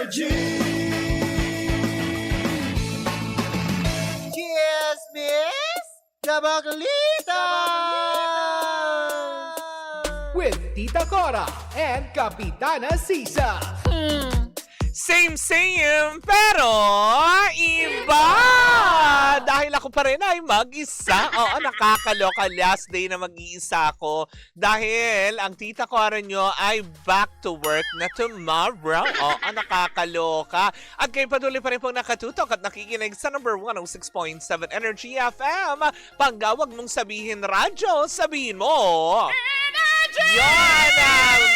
Chismis Kabaklita! With Tita Cora and Kapitana Sisa. Same, pero iba! Dahil ako pa rin ay mag-isa. Oo, nakakaloka. Last day na mag-iisa ako. Dahil ang tita Cora nyo ay back to work na tomorrow. Oo, nakakaloka. At kayo patuloy pa rin pong nakatutok at nakikinig sa number 106.7 Energy FM. Panggawag mong sabihin radyo, sabihin mo. Yan!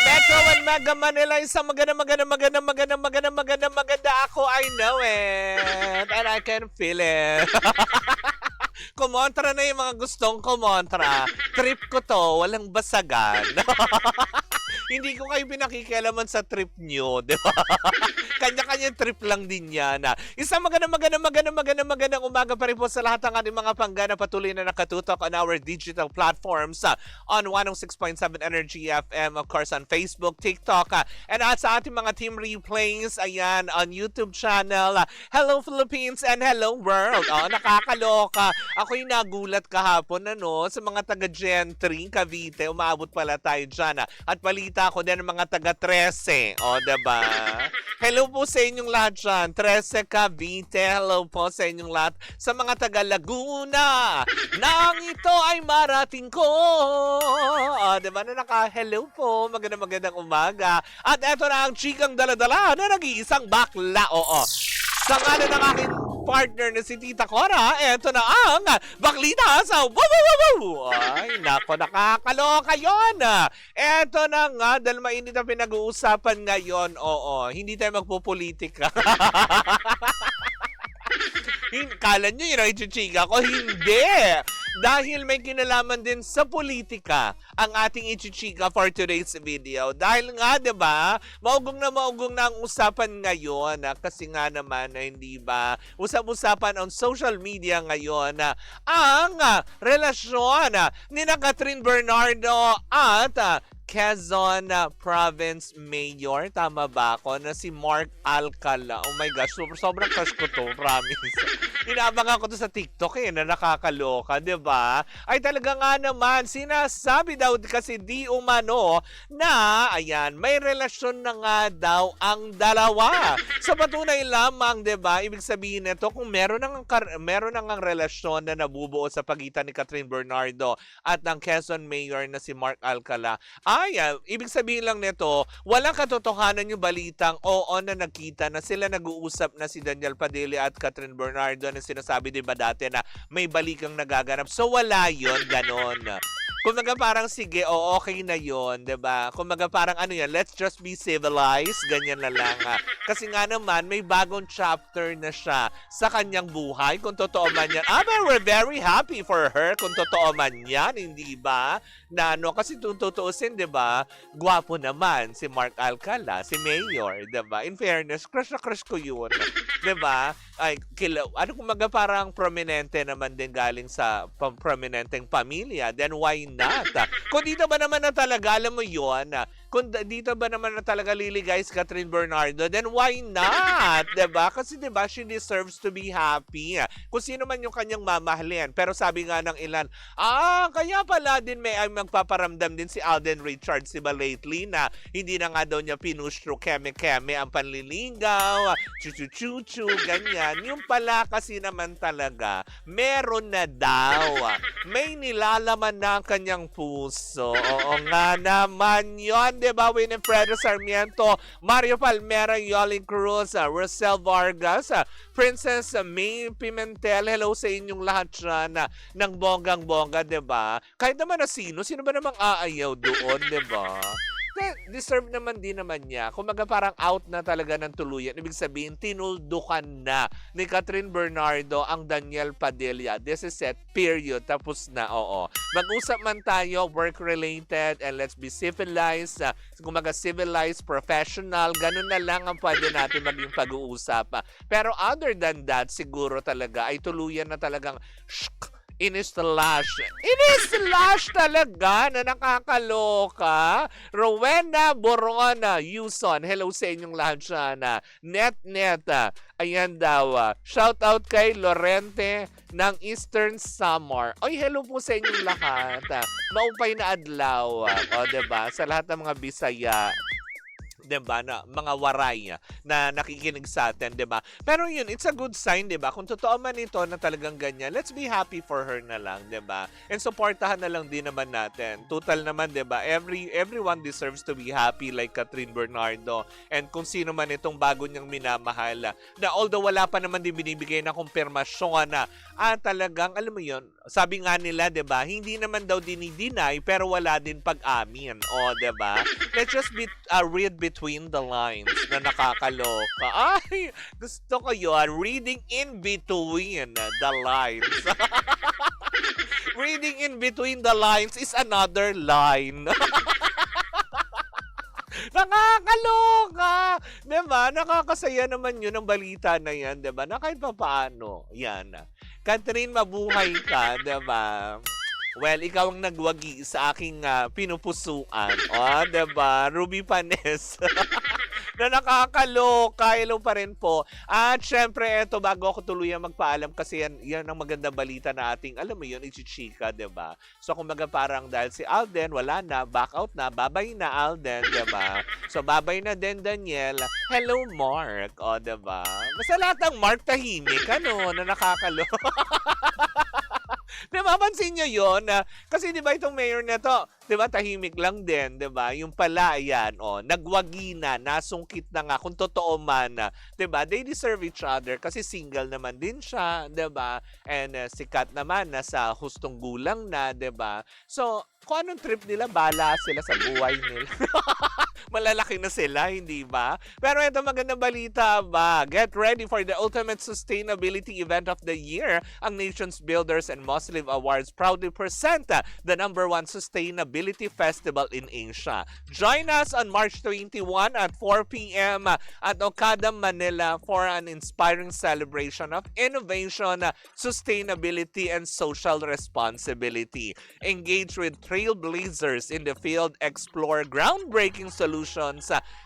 Metro and Mega Manila, isang maganda ako. I know it. And I can feel it. Kumontra na yung mga gustong kumontra. Trip ko to, walang basagan. Hindi ko kayo pinakikialaman sa trip nyo, di ba? Kanya-kanya trip lang din yan. Isang magandang umaga pa rin po sa lahat ng ating mga panggana patuloy na nakatutok on our digital platforms on 106.7 Energy FM, of course on Facebook, TikTok, and sa ating mga team replays, ayan, on YouTube channel. Hello Philippines and hello world. Nakakaloka. Ako'y nagulat kahapon, sa mga taga-Gentry, Cavite, umaabot pala tayo dyan. At balita ako din ng mga taga-13. Diba? Hello po sa inyong lahat dyan. 13 Cavite. Hello po sa inyong lahat. Sa mga taga-Laguna. Nang ito ay marating ko. Diba na hello po. Magandang umaga. At eto na ang chikang daladala na nag-iisang bakla. Sa ngalan ng aking partner na si Tita Cora, eto na ang baklita sa Ay, nako, nakakaloka yun. Eto na nga, dahil mainit ang pinag-uusapan ngayon, hindi tayo magpupolitika. Kala nyo yun ang ichichiga ko? Hindi! Dahil may kinalaman din sa politika ang ating ichichika for today's video. Dahil nga, diba, maugong na ang usapan ngayon. Kasi nga naman, hindi ba, usap-usapan on social media ngayon ang relasyon ni Catherine Bernardo at Quezon Province Mayor, tama ba ako, na si Mark Alcala. Oh my gosh, sobrang crush ko to, promise. Inabangan ko to sa TikTok na nakakaloka, diba? Ay talaga nga naman, sinasabi daw kasi di umano na, ayan, may relasyon na nga daw ang dalawa. Sa patunay lamang, diba, ibig sabihin nito, kung meron nang relasyon na nabubuo sa pagitan ni Catherine Bernardo at ng Quezon Mayor na si Mark Alcala, ibig sabihin lang nito, walang katotohanan yung balitang na nakita na sila nag-uusap na si Daniel Padilla at Catherine Bernardo na sinasabi din ba dati na may balikang nagaganap. So wala yun, ganon. Kumaga parang sige, okay na yun, diba? Kumaga parang let's just be civilized, ganyan na lang. Kasi nga naman, may bagong chapter na siya sa kanyang buhay, kung totoo man yan. But we're very happy for her, kung totoo man yan, hindi ba? Kasi tutuusin, diba? Gwapo naman si Mark Alcala, si Mayor, diba? In fairness, crush na crush ko yun, diba? Ay, kumaga parang prominente naman din galing sa prominenteng pamilya, then why not? Kung dito ba naman na talaga, alam mo yun, kung dito ba naman na talaga liligay si Catherine Bernardo, then why not? Diba? Kasi diba, she deserves to be happy. Kung sino man yung kanyang mamahalin. Pero sabi nga ng ilan, kaya pala din may magpaparamdam din si Alden Richards, diba lately, na hindi na nga daw niya pinush through keme-keme ang panliligaw, chuchu-chuchu, ganyan. Yung pala kasi naman talaga, meron na daw. May nilalaman na ang kanyang puso. Oo nga naman yun, diba? Winifredo Sarmiento, Mario Palmera, Yoli Cruz, Rosel Vargas, Princess May Pimentel, hello sa inyong lahat dyan ng bonggang-bongga, diba? Kahit naman na sino ba namang aayaw doon, diba? Deserve naman din naman niya. Kumaga parang out na talaga ng tuluyan. Ibig sabihin, tinuldukan na ni Catherine Bernardo ang Daniel Padilla. This is it, period. Tapos na, Mag-usap man tayo, work-related, and let's be civilized. Kumaga civilized, professional, ganun na lang ang pwede natin maging pag-uusap. Pero other than that, siguro talaga ay tuluyan na talagang Ini-slash. Ini-slash talaga na nakakaloka. Rowena Borona, Yuson. Hello sa inyong lahat dyan. Net. Ayan daw. Shout out kay Lorente ng Eastern Samar. Oy, hello po sa inyong lahat. Maupay na adlaw. O, diba? Sa lahat ng mga Bisaya. 'Di ba, na mga waray na nakikinig sa atin, 'di ba? Pero yun, it's a good sign, 'di ba? Kung totoo man ito na talagang ganyan, let's be happy for her na lang, 'di ba? And supportahan na lang din naman natin. Total naman, 'di ba? Everyone deserves to be happy like Catherine Bernardo. And kung sino man itong bago niyang minamahal, na although wala pa naman din binibigay na kumpirmasyon na talagang alam mo yun, sabi nga nila, 'di ba? Hindi naman daw dinideny pero wala din pag-amin. O, 'di ba? Let's just read between the lines na nakakaloka. Ay, gusto ko yun. Reading in between the lines. Reading in between the lines is another line. Nakakaloka! Diba? Nakakasaya naman yun ang balita na yan. Diba? Na kahit pa paano. Yan. Catherine, mabuhay ka. Diba? Well, ikaw ang nagwagi sa aking pinupusuan. O, diba? Ruby Panes. Na nakakaloka. Hello pa rin po. At syempre, eto, bago ako tuluyang magpaalam kasi yan ang magandang balita na ating, alam mo yun, ichichika, diba? So, kumbaga parang dahil si Alden, wala na, back out na, babay na Alden, diba? So, babay na din Daniel. Hello, Mark. O, diba? Basta lahat ng Mark tahimik, ano, na nakakaloka. Diba, pansin nyo yun? Kasi diba itong mayor na to, diba, tahimik lang din, diba? Yung pala, yan, nagwagi na, nasungkit na nga, kung totoo man, diba? They deserve each other kasi single naman din siya, diba? And si Kat naman, nasa hustong gulang na, diba? So, kung anong trip nila, bala sila sa buhay nila. Malalaki na sila, hindi ba? Pero ito magandang balita ba? Get ready for the ultimate sustainability event of the year. Ang Nations Builders and Muslim Awards proudly present the #1 sustainability festival in Asia. Join us on March 21 at 4 p.m. at Okada, Manila for an inspiring celebration of innovation, sustainability, and social responsibility. Engage with trailblazers in the field, explore groundbreaking solutions,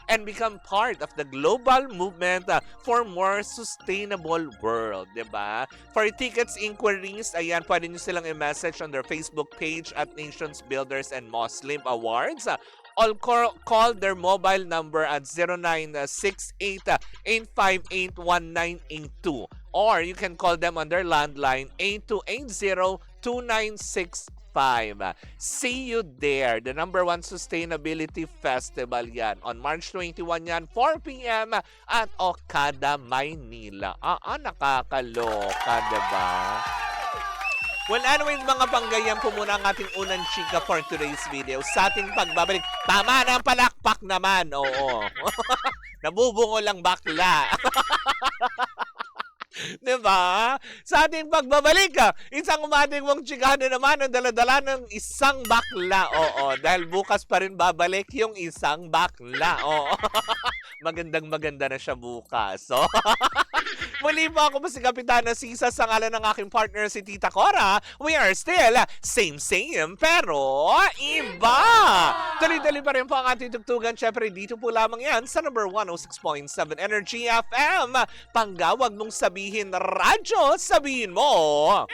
and become part of the global movement for more sustainable world, diba? For tickets inquiries, ayan, pwede nyo silang i-message on their Facebook page at Nations Builders and Muslim Awards. Or call their mobile number at 0968-858-1982. Or you can call them on their landline 8280-2965. See you there. The #1 Sustainability Festival yan. On March 21 yan, 4 p.m. at Okada, Maynila. Nakakaloka, diba? Well, anyways, mga panggayam po muna ang ating unang chika for today's video. Sa ating pagbabalik, tama ng palakpak naman, oo. Nabubungo lang bakla. Diba? Sa ating pagbabalik, isang umating mong chikahan na naman ang daladala ng isang bakla. Oo, dahil bukas pa rin babalik yung isang bakla. Oo. Magandang-maganda na siya bukas. So, muli po ako si Kapitana Sisa sa ngalan ng aking partner si Tita Cora. We are still same pero iba. Tuloy-tuloy pa rin po ang ating tugtugan. Syempre, dito po lamang yan sa #1 106.7 Energy FM. Panggawag mong sabihin radyo, sabihin mo.